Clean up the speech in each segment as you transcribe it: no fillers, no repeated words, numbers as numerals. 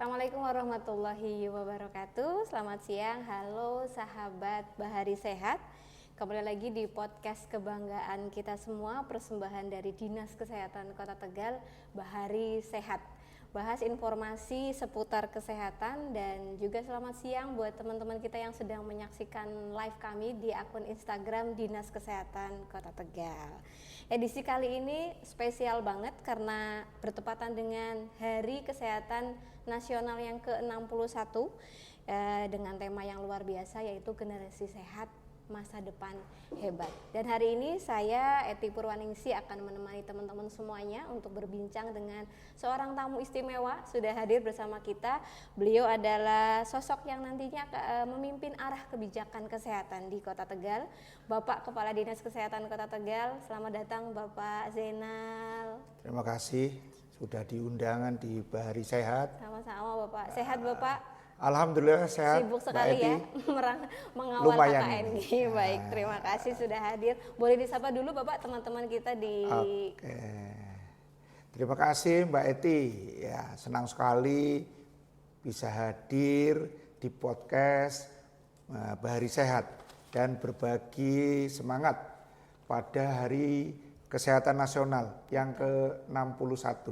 Assalamualaikum warahmatullahi wabarakatuh. Selamat siang, halo sahabat Bahari Sehat. Kembali lagi di podcast kebanggaan kita semua, persembahan dari Dinas Kesehatan Kota Tegal, Bahari Sehat. Bahas informasi seputar kesehatan dan juga selamat siang buat teman-teman kita yang sedang menyaksikan live kami di akun Instagram Dinas Kesehatan Kota Tegal. Edisi kali ini spesial banget karena bertepatan dengan Hari Kesehatan Nasional yang ke-61 dengan tema yang luar biasa yaitu generasi sehat masa depan hebat. Dan hari ini saya Eti Purwaningsi akan menemani teman-teman semuanya untuk berbincang dengan seorang tamu istimewa sudah hadir bersama kita. Beliau adalah sosok yang nantinya memimpin arah kebijakan kesehatan di Kota Tegal, Bapak Kepala Dinas Kesehatan Kota Tegal. Selamat datang Bapak Zainal. Terima kasih sudah diundangan di Bahari Sehat. Sama-sama Bapak. Sehat Bapak? Alhamdulillah sehat. Sibuk sekali ya mengawal Lumayan KKN ini. Baik, terima kasih sudah hadir. Boleh disapa dulu Bapak teman-teman kita di. Oke. Terima kasih Mbak Eti. Ya, senang sekali bisa hadir di podcast Bahari Sehat dan berbagi semangat pada Hari Kesehatan Nasional yang ke-61.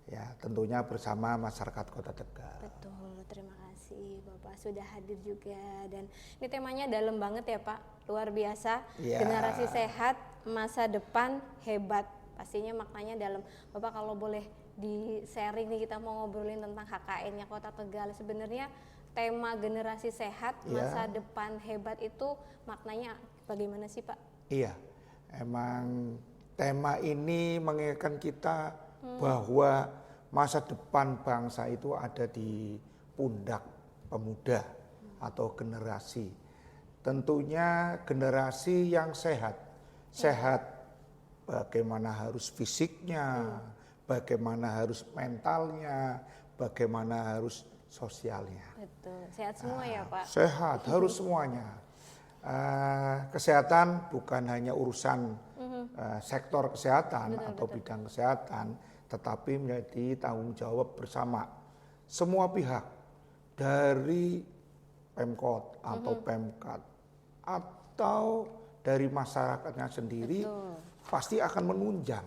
Ya, tentunya bersama masyarakat Kota Tegal. Betul. Terima kasih Bapak sudah hadir juga dan ini temanya dalam banget ya Pak, luar biasa. Generasi sehat masa depan hebat, pastinya maknanya dalam. Bapak kalau boleh di sharing nih, kita mau ngobrolin tentang HKN-nya Kota Tegal. Sebenarnya tema generasi sehat masa depan hebat itu maknanya bagaimana sih Pak? Iya, emang tema ini mengingatkan kita bahwa masa depan bangsa itu ada di pundak pemuda atau generasi. Tentunya generasi yang sehat. Sehat bagaimana harus fisiknya, bagaimana harus mentalnya, bagaimana harus sosialnya. Betul, sehat semua ya Pak? Sehat, harus semuanya. Kesehatan bukan hanya urusan sektor kesehatan atau bidang kesehatan, tetapi menjadi tanggung jawab bersama semua pihak. Dari Pemkot atau Pemkat atau dari masyarakatnya sendiri. Pasti akan menunjang.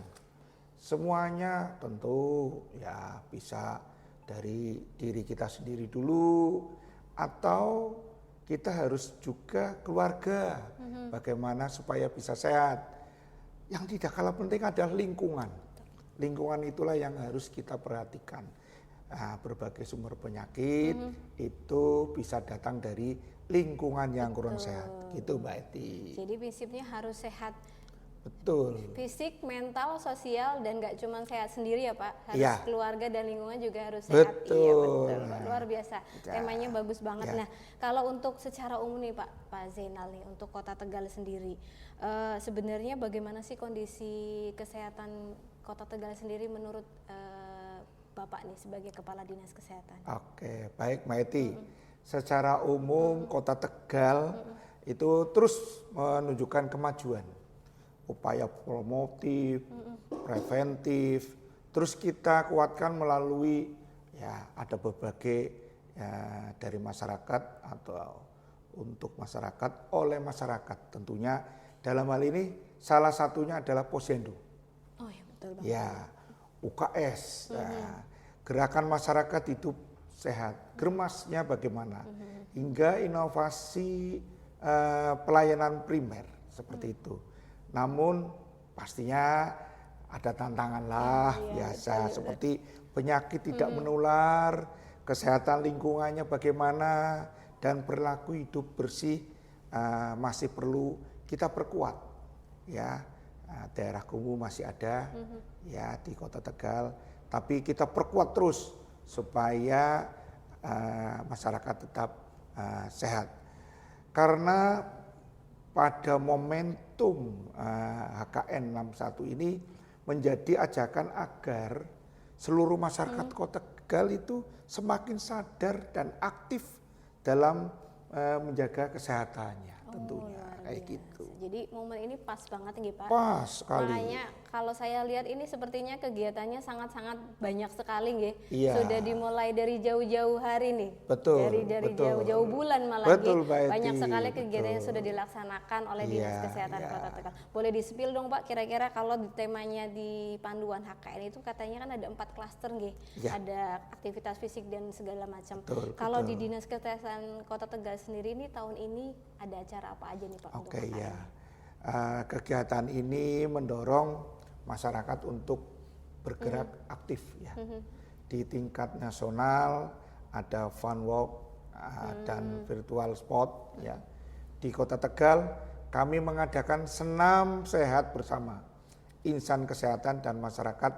Semuanya tentu ya bisa dari diri kita sendiri dulu atau kita harus juga keluarga. Bagaimana supaya bisa sehat. Yang tidak kalah penting adalah lingkungan. Lingkungan itulah yang harus kita perhatikan. Berbagai sumber penyakit itu bisa datang dari lingkungan yang kurang sehat, gitu Mbak Eti. Jadi prinsipnya harus sehat. Betul. Fisik, mental, sosial, dan gak cuma sehat sendiri ya Pak, harus keluarga dan lingkungan juga harus sehat. Betul. Iya betul, luar biasa. Temanya bagus banget. Nah, kalau untuk secara umum nih Pak Zainal nih, untuk Kota Tegal sendiri, sebenarnya bagaimana sih kondisi kesehatan Kota Tegal sendiri menurut Bapak nih sebagai Kepala Dinas Kesehatan? Oke, baik Mbak Eti. Secara umum Kota Tegal itu terus menunjukkan kemajuan. Upaya promotif, preventif, terus kita kuatkan melalui ada berbagai dari masyarakat atau untuk masyarakat, oleh masyarakat. Tentunya dalam hal ini salah satunya adalah Posyandu. Oh ya betul banget. Ya, UKS, gerakan masyarakat hidup sehat, germasnya bagaimana, hingga inovasi pelayanan primer seperti itu. Namun pastinya ada tantangan lah biasa seperti penyakit tidak menular, kesehatan lingkungannya bagaimana, dan perilaku hidup bersih masih perlu kita perkuat ya. Daerah kumuh masih ada ya di Kota Tegal, tapi kita perkuat terus supaya masyarakat tetap sehat. Karena pada momentum HKN 61 ini menjadi ajakan agar seluruh masyarakat Kota Tegal itu semakin sadar dan aktif dalam menjaga kesehatannya tentunya kayak gitu. Jadi momen ini pas banget nih Pak. Pas sekali. Makanya kalau saya lihat ini sepertinya kegiatannya sangat-sangat banyak sekali nggih. Iya. Sudah dimulai dari jauh-jauh hari nih. Betul. Dari betul. jauh-jauh bulan malah Betul, nggih. Mbak Eti, Banyak sekali kegiatan yang betul. sudah dilaksanakan oleh Iya, Dinas Kesehatan iya. Kota Tegal. Boleh di-spill dong Pak, kira-kira kalau temanya di panduan HKN itu katanya kan ada 4 klaster nggih. Iya. Ada aktivitas fisik dan segala macam. Betul, Kalau betul. di Dinas Kesehatan Kota Tegal sendiri ini tahun ini ada acara apa aja nih Pak untuk Oke, HKN? ya. Kegiatan ini mendorong masyarakat untuk bergerak aktif ya. Di tingkat nasional ada fun walk dan virtual spot ya. Di Kota Tegal kami mengadakan senam sehat bersama insan kesehatan dan masyarakat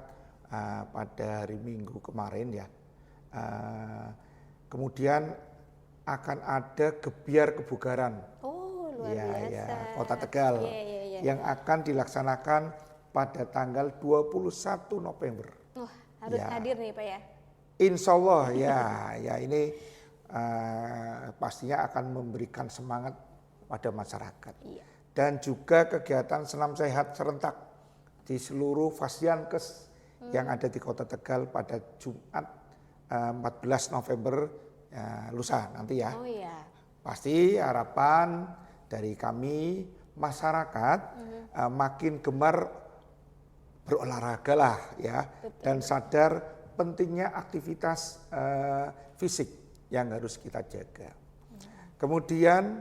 pada hari Minggu kemarin ya. Kemudian akan ada gebiar kebugaran. Oh, luar Ya, biasa. ya, Kota Tegal Iya. yang akan dilaksanakan pada tanggal 21 November. Wah, harus Ya. hadir nih Pak ya. Insya Allah ya, ya ini pastinya akan memberikan semangat pada masyarakat. Iya. Dan juga kegiatan senam sehat serentak di seluruh Fasiankes yang ada di Kota Tegal pada Jumat 14 November lusa nanti ya. Oh iya. Pasti harapan dari kami masyarakat makin gemar berolahraga lah ya. Betul. Dan sadar pentingnya aktivitas fisik yang harus kita jaga. Kemudian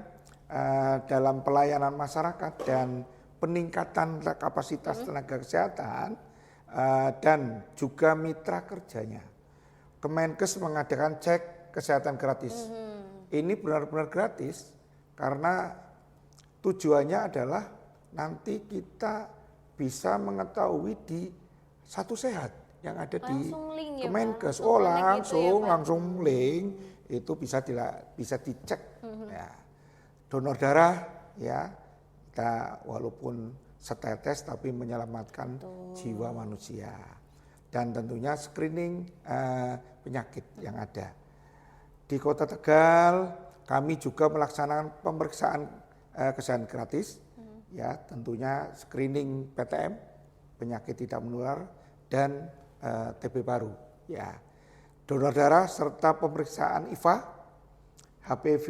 dalam pelayanan masyarakat dan peningkatan kapasitas tenaga kesehatan dan juga mitra kerjanya. Kemenkes mengadakan cek kesehatan gratis. Ini benar-benar gratis karena tujuannya adalah nanti kita bisa mengetahui di Satu Sehat yang ada di Langsung link ya, Pak? Kemenkes. Langsung Oh connect gitu ya, langsung, Pak? langsung link itu bisa dicek. Ya. Donor darah ya kita walaupun setetes tapi menyelamatkan jiwa manusia. Dan tentunya screening penyakit yang ada. Di Kota Tegal kami juga melaksanakan pemeriksaan kesehatan gratis, ya tentunya screening PTM penyakit tidak menular dan TB paru, ya donor darah serta pemeriksaan IVA, HPV,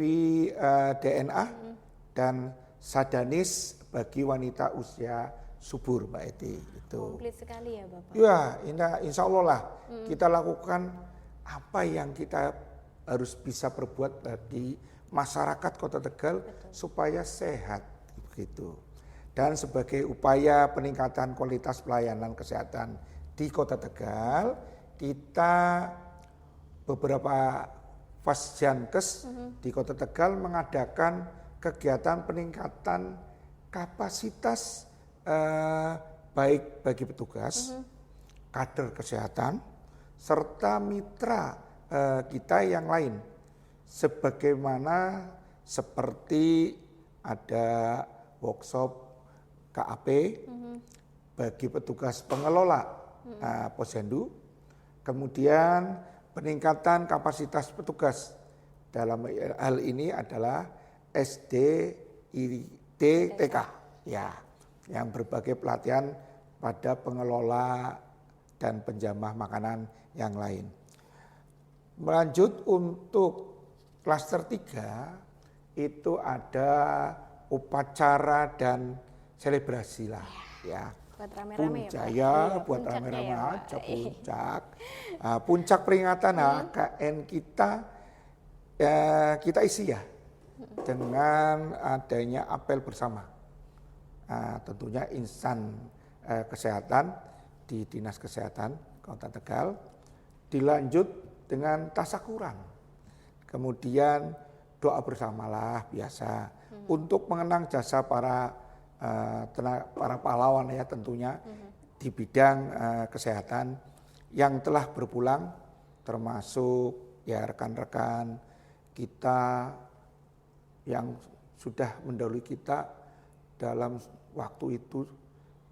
DNA dan sadanis bagi wanita usia subur, Mbak Eti. Itu. Komplit sekali ya Bapak. Ya, insya Allah lah kita lakukan apa yang kita harus bisa perbuat bagi masyarakat Kota Tegal supaya sehat begitu. Dan sebagai upaya peningkatan kualitas pelayanan kesehatan di Kota Tegal, kita beberapa Fasjankes di Kota Tegal mengadakan kegiatan peningkatan kapasitas baik bagi petugas, kader kesehatan, serta mitra kita yang lain. Sebagaimana seperti ada workshop KAP bagi petugas pengelola posyandu, kemudian peningkatan kapasitas petugas dalam hal ini adalah SDID-TK ya, yang berbagai pelatihan pada pengelola dan penjamah makanan yang lain. Melanjut untuk klaster 3 itu ada upacara dan selebrasi lah ya. Buat rame-rame ya Pak? Puncak Iya, buat puncaknya rame-rame ya, Pak. aja puncak. Puncak peringatan HKN kita isi ya dengan adanya apel bersama. Tentunya insan kesehatan di Dinas Kesehatan Kota Tegal, dilanjut dengan tasakuran, kemudian doa bersamalah biasa untuk mengenang jasa para pahlawan ya tentunya di bidang kesehatan yang telah berpulang, termasuk ya rekan-rekan kita yang sudah mendahului kita dalam waktu itu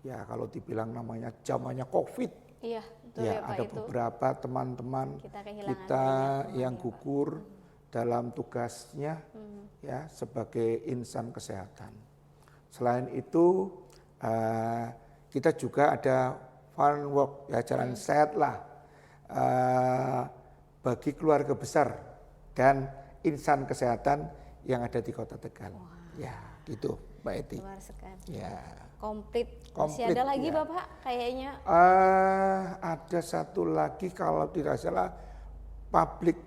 ya kalau dibilang namanya zamannya COVID. Iya, betul Ya, ya Pak ada itu. beberapa teman-teman Kehilangan kita banyak yang orang ya, Pak. gugur dalam tugasnya ya sebagai insan kesehatan. Selain itu kita juga ada fun walk, ya jalan sehat lah bagi keluarga besar dan insan kesehatan yang ada di Kota Tegal. Ya, gitu, Mbak Eti. Luar sekali. Ya. Komplit. Masih Komplit, ada lagi ya. Bapak kayaknya. Ada satu lagi kalau tidak salah public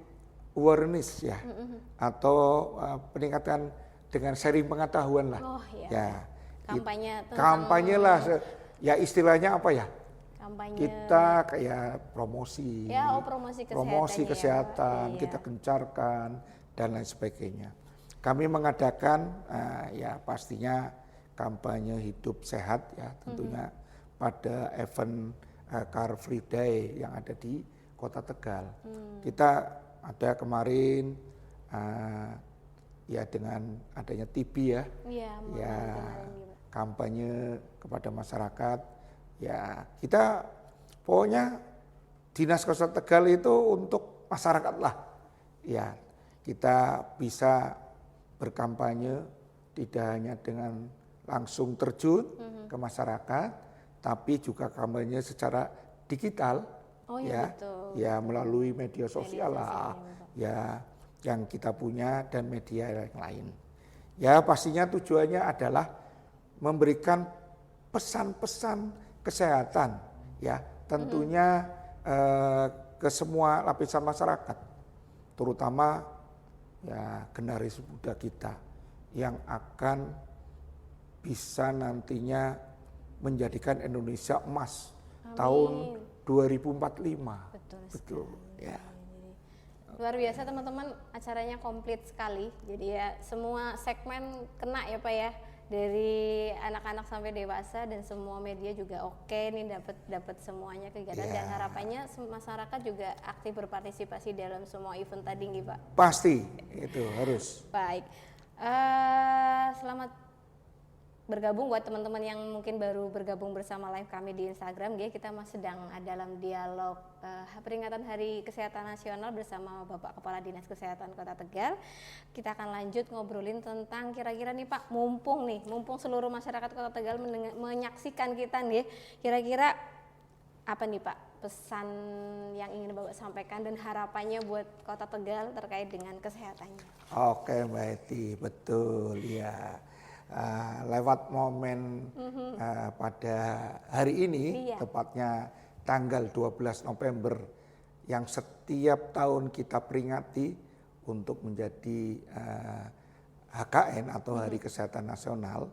awareness ya, atau peningkatan dengan sharing pengetahuan lah. Oh iya. Ya. Kampanye tentang Kampanye lah, ya istilahnya apa ya? kampanye. Kita kayak promosi, Ya, promosi kesehatan. promosi ya, kesehatan, Pak. Iya. kita gencarkan dan lain sebagainya. Kami mengadakan ya pastinya kampanye hidup sehat ya tentunya pada event Car Free Day yang ada di Kota Tegal. Kita ada kemarin ya dengan adanya TB ya, Iya, ya kemarin gitu. kampanye kepada masyarakat. Ya kita pokoknya Dinas Kota Tegal itu untuk masyarakat lah. Ya kita bisa berkampanye tidak hanya dengan langsung terjun ke masyarakat, tapi juga kampanye secara digital. Oh iya, betul. Ya melalui media sosial Media lah, sosial, ya yang kita punya dan media yang lain. Ya pastinya tujuannya adalah memberikan pesan-pesan kesehatan, ya tentunya ke semua lapisan masyarakat, terutama ya generasi muda kita yang akan bisa nantinya menjadikan Indonesia emas tahun 2045. Betul. Ya. Luar biasa teman-teman, acaranya komplit sekali. Jadi ya semua segmen kena ya Pak ya. Dari anak-anak sampai dewasa dan semua media juga oke nih dapat semuanya kegiatan dan harapannya masyarakat juga aktif berpartisipasi dalam semua event tadi nih Pak. Pasti itu harus. Baik. Selamat bergabung buat teman-teman yang mungkin baru bergabung bersama live kami di Instagram, kita masih sedang dalam dialog peringatan Hari Kesehatan Nasional bersama Bapak Kepala Dinas Kesehatan Kota Tegal. Kita akan lanjut ngobrolin tentang kira-kira nih Pak, mumpung seluruh masyarakat Kota Tegal menyaksikan kita nih, kira-kira apa nih Pak pesan yang ingin Bapak sampaikan dan harapannya buat Kota Tegal terkait dengan kesehatannya? Oke Mbak Eti, betul ya. Lewat momen pada hari ini, tepatnya tanggal 12 November yang setiap tahun kita peringati untuk menjadi HKN atau Hari Kesehatan Nasional,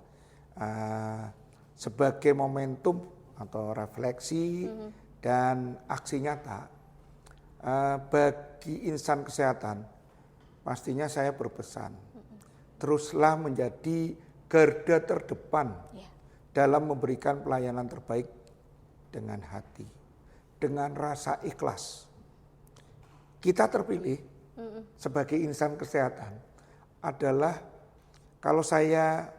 sebagai momentum atau refleksi dan aksi nyata bagi insan kesehatan. Pastinya saya berpesan, teruslah menjadi garda terdepan dalam memberikan pelayanan terbaik dengan hati, dengan rasa ikhlas. Kita terpilih sebagai insan kesehatan adalah, kalau saya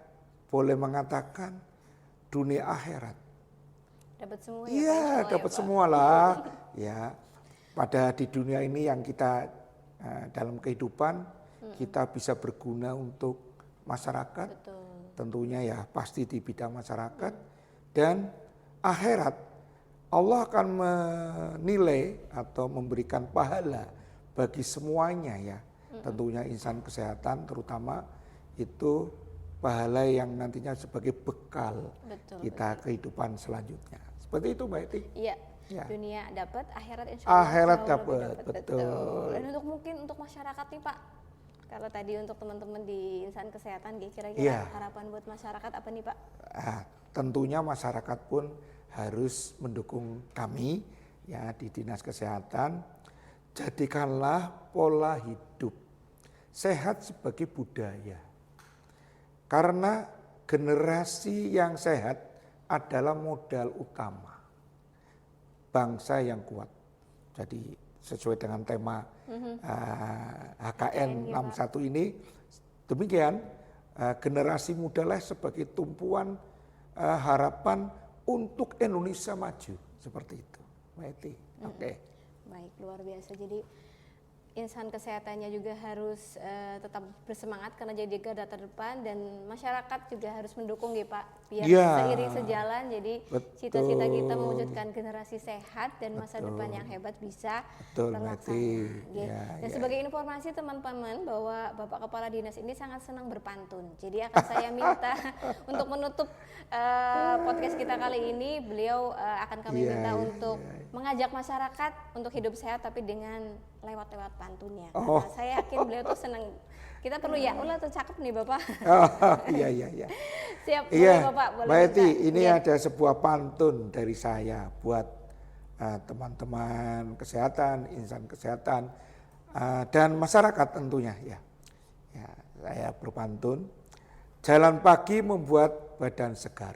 boleh mengatakan, dunia akhirat. Dapat semua ya? Iya, dapat semua lah. Ya, pada di dunia ini yang kita dalam kehidupan kita bisa berguna untuk masyarakat. Betul. Tentunya ya pasti di bidang masyarakat, dan akhirat Allah akan menilai atau memberikan pahala bagi semuanya ya. Tentunya insan kesehatan terutama itu pahala yang nantinya sebagai bekal kita kehidupan selanjutnya. Seperti itu Mbak Eti. Iya. Ya. Dunia dapat, akhirat insya Allah Akhirat jauh dapat, lebih betul. Dan untuk masyarakat nih Pak, kalau tadi untuk teman-teman di insan kesehatan, kira-kira harapan buat masyarakat apa nih Pak? Tentunya masyarakat pun harus mendukung kami ya di Dinas Kesehatan. Jadikanlah pola hidup sehat sebagai budaya. Karena generasi yang sehat adalah modal utama bangsa yang kuat. Jadi sesuai dengan tema HKN 61 ini, demikian generasi muda lah sebagai tumpuan harapan untuk Indonesia maju, seperti itu, Mbak Eti. Oke. Baik, luar biasa. Jadi insan kesehatannya juga harus tetap bersemangat karena jadi garda terdepan, dan masyarakat juga harus mendukung ya Pak, biar seiring sejalan, jadi cita-cita kita mewujudkan generasi sehat dan masa depan yang hebat bisa terlaksana. Dan sebagai informasi teman-teman bahwa Bapak Kepala Dinas ini sangat senang berpantun, jadi akan saya minta untuk menutup podcast kita kali ini, beliau akan kami minta untuk mengajak masyarakat untuk hidup sehat tapi dengan lewat pantunnya. Karena saya yakin beliau tuh senang. Kita perlu yaul atau cakep nih Bapak. Iya. Siap, boleh Bapak. Boleh Mbak Eti, ini ada sebuah pantun dari saya buat teman-teman kesehatan, insan kesehatan, dan masyarakat tentunya ya. Saya berpantun. Jalan pagi membuat badan segar.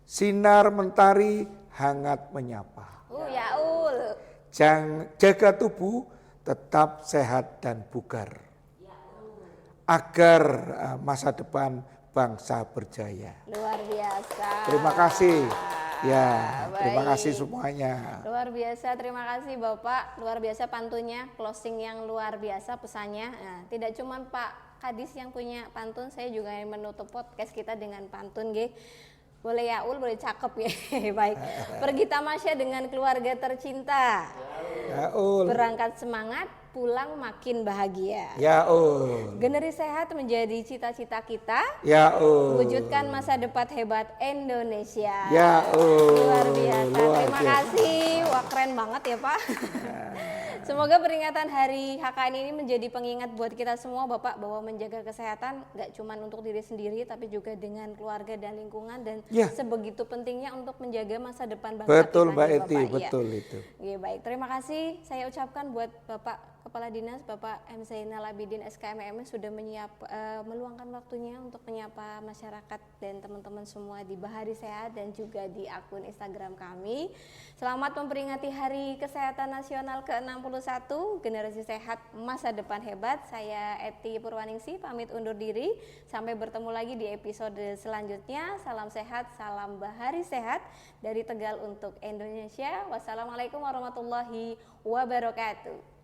Sinar mentari hangat menyapa. Yaul. Jaga tubuh tetap sehat dan bugar. Agar masa depan bangsa berjaya. Luar biasa. Terima kasih. Terima kasih semuanya. Luar biasa, terima kasih Bapak. Luar biasa pantunnya, closing yang luar biasa pesannya. Nah, tidak cuma Pak Kadis yang punya pantun, saya juga yang menutup podcast kita dengan pantun, G. Boleh yaul, boleh cakep ya. Baik. Pergi tamasya dengan keluarga tercinta. Yaul. Berangkat semangat, pulang makin bahagia. Yaul. Generasi sehat menjadi cita-cita kita. Yaul. Wujudkan masa depan hebat Indonesia. Yaul. Luar biasa. Terima kasih. Wah, keren banget ya Pak. Semoga peringatan Hari HKN ini menjadi pengingat buat kita semua Bapak, bahwa menjaga kesehatan gak cuma untuk diri sendiri tapi juga dengan keluarga dan lingkungan, dan sebegitu pentingnya untuk menjaga masa depan bangsa kita. Betul Mbak Eti, betul itu. Baik, terima kasih saya ucapkan buat Bapak Kepala Dinas, Bapak M. Zainal Abidin SKMM sudah meluangkan waktunya untuk menyapa masyarakat dan teman-teman semua di Bahari Sehat dan juga di akun Instagram kami. Selamat memperingati Hari Kesehatan Nasional ke-61, Generasi Sehat Masa Depan Hebat. Saya Eti Purwaningsi pamit undur diri. Sampai bertemu lagi di episode selanjutnya. Salam sehat, salam Bahari Sehat dari Tegal untuk Indonesia. Wassalamualaikum warahmatullahi wabarakatuh.